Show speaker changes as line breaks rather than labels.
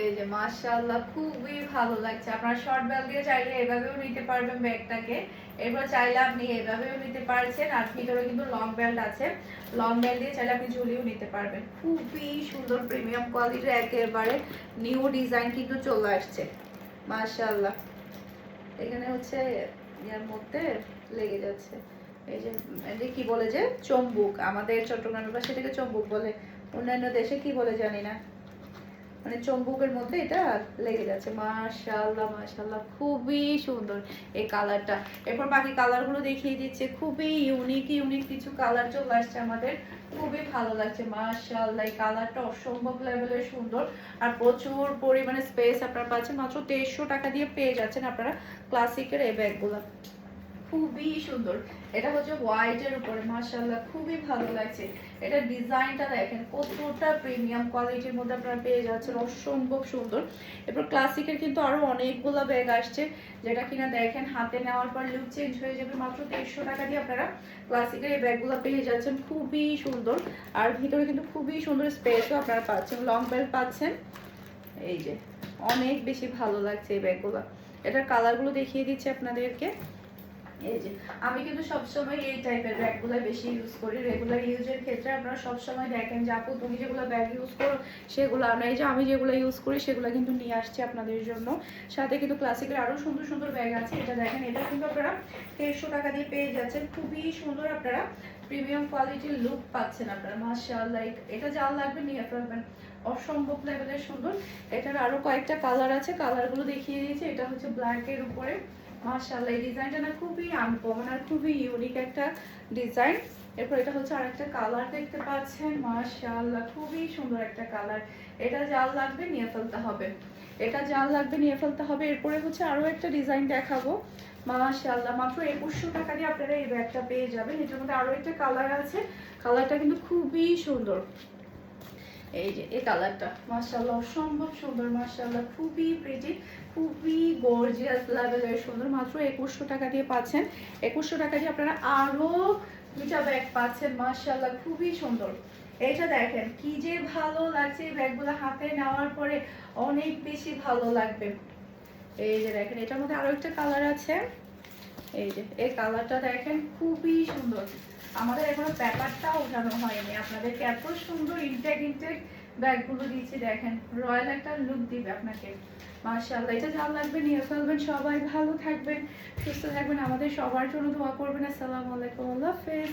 এই যে মাশাআল্লাহ খুবই ভালো লাগছে। আপনারা শর্ট বেল দিয়ে চাইলে এভাবেও নিতে পারবেন ব্যাগটাকে। এবার চাইলে আপনি এভাবেও নিতে পারছেন, আর ভিতরে কিন্তু লং বেল্ট আছে। লং বেল্ট দিয়ে চাইলে আপনি ঝুলিয়েও নিতে পারবেন। খুবই সুন্দর প্রিমিয়াম কোয়ালিটির একেবারে নিউ ডিজাইন কিন্তু চলে আসছে মাশাআল্লাহ। এখানে হচ্ছে ইয়ার মধ্যে লেগে যাচ্ছে এই যে, এটা কি বলে যে চম্বুক, আমাদের চট্টগ্রামের পাশে এটাকে চম্বুক বলে, অন্যান্য দেশে কি বলে জানি না, মানে চম্বুকের মধ্যে এটা লেগে যাচ্ছে। মাশাআল্লাহ মাশাআল্লাহ খুবই সুন্দর এই কালারটা। এরপর বাকি কালারগুলো দেখিয়ে দিচ্ছে, খুবই ইউনিক ইউনিক কিছু কালার চলে আসছে আমাদের, খুবই ভালো লাগছে মাশাআল্লাহ। এই কালারটা অসম্ভব লেভেলের সুন্দর, আর প্রচুর পরিমাণে স্পেস আপনারা পাচ্ছেন। মাত্র 2300 টাকা দিয়ে পেয়ে যাচ্ছেন আপনারা ক্লাসিকের এই ব্যাগগুলো, খুবই সুন্দর। এটা হচ্ছে হোয়াইটের উপরে মাশাআল্লাহ খুবই ভালো লাগছে। এটা ডিজাইনটা দেখেন কতটা প্রিমিয়াম কোয়ালিটির মধ্যে আপনারা পেয়ে যাচ্ছেন, অসম্ভব সুন্দর। এরপর ক্লাসিকের কিন্তু আরো অনেকগুলো ব্যাগ আসছে, যেটা কিনা দেখেন হাতে নেওয়ার পর লুক চেঞ্জ হয়ে যাবে। মাত্র 2300 টাকা দিয়ে আপনারা ক্লাসিকের এই ব্যাগগুলো পেয়ে যাচ্ছেন, খুবই সুন্দর। আর ভিতরে কিন্তু খুবই সুন্দর স্পেসও আপনারা পাচ্ছেন, লং বেল্ট পাচ্ছেন। এই যে অনেক বেশি ভালো লাগছে এই ব্যাগগুলো। এটার কালারগুলো দেখিয়ে দিচ্ছি আপনাদেরকে। এই যে আমি কিন্তু সবসময় এই টাইপের ব্যাগগুলো বেশি ইউজ করি রেগুলার ইউজের ক্ষেত্রে। আপনারা সবসময় দেখেন যে আপু তুমি যেগুলো ব্যাগ ইউজ করো সেগুলো আমরা, এই যে আমি যেগুলো ইউজ করি সেগুলো কিন্তু নিয়ে আসছি আপনাদের জন্য। সাথে কিন্তু ক্লাসিকের আরও সুন্দর সুন্দর ব্যাগ আছে। এটা দেখেন, এটা কিন্তু আপনারা 1300 টাকা দিয়ে পেয়ে যাচ্ছেন, খুবই সুন্দর। আপনারা প্রিমিয়াম কোয়ালিটির লুক পাচ্ছেন আপনারা মাশাআল্লাহ। এটা যা লাগবে নিয়ে ফেলবেন, অসম্ভব লেভেলের সুন্দর। এটার আরো কয়েকটা কালার আছে, কালারগুলো দেখিয়ে দিয়েছি। এটা হচ্ছে ব্ল্যাকের উপরে মাশাআল্লাহ, এই ডিজাইনটা না খুবই আনকমন আর খুবই ইউনিক একটা ডিজাইন। এরপর এটা হচ্ছে আরেকটা কালার দেখতে পাচ্ছেন মাশাআল্লাহ, খুবই সুন্দর একটা কালার। এটা যার লাগবে নিয়ে ফেলতে হবে, এটা যার লাগবে নিয়ে ফেলতে হবে। এরপরে হচ্ছে আরো একটা ডিজাইন দেখাবো মাশাআল্লাহ। মাত্র 2100 টাকা দিয়ে আপনারা এই ব্যাগটা পেয়ে যাবেন। এটার মধ্যে আরো একটা কালার আছে, কালারটা কিন্তু খুবই সুন্দর। এই যে এই কালারটা মাশাআল্লাহ অসম্ভব সুন্দর মাশাআল্লাহ, খুবই প্রিটি, খুবই গর্জিয়াস লেভেলের সুন্দর। মাত্র 2100 টাকা দিয়ে পাচ্ছেন। 2100 টাকা দিয়ে আপনারা আরো দুটা ব্যাগ পাচ্ছেন মাশাআল্লাহ, খুবই সুন্দর। এটা দেখেন কি যে ভালো লাগছে, এই ব্যাগগুলো হাতে নেওয়ার পরে অনেক বেশি ভালো লাগবে। এই যে দেখেন, এটার মধ্যে আরো একটা কালার আছে। এই যে এই কালারটা দেখেন খুবই সুন্দর। আমাদের এখনো পেপারটা ওঠানো হয়নি, আপনাদেরকে এত সুন্দর ইনটেক ইনটেক ব্যাগগুলো দিচ্ছি দেখেন, রয়্যাল একটা লুক দিবে আপনাকে মাশাআল্লাহ। এটা যা লাগবে নিয়ে ফেলবেন। সবাই ভালো থাকবেন, সুস্থ থাকবেন, আমাদের সবার জন্য দোয়া করবেন। আসসালামু আলাইকুম, আল্লাহ হাফেজ।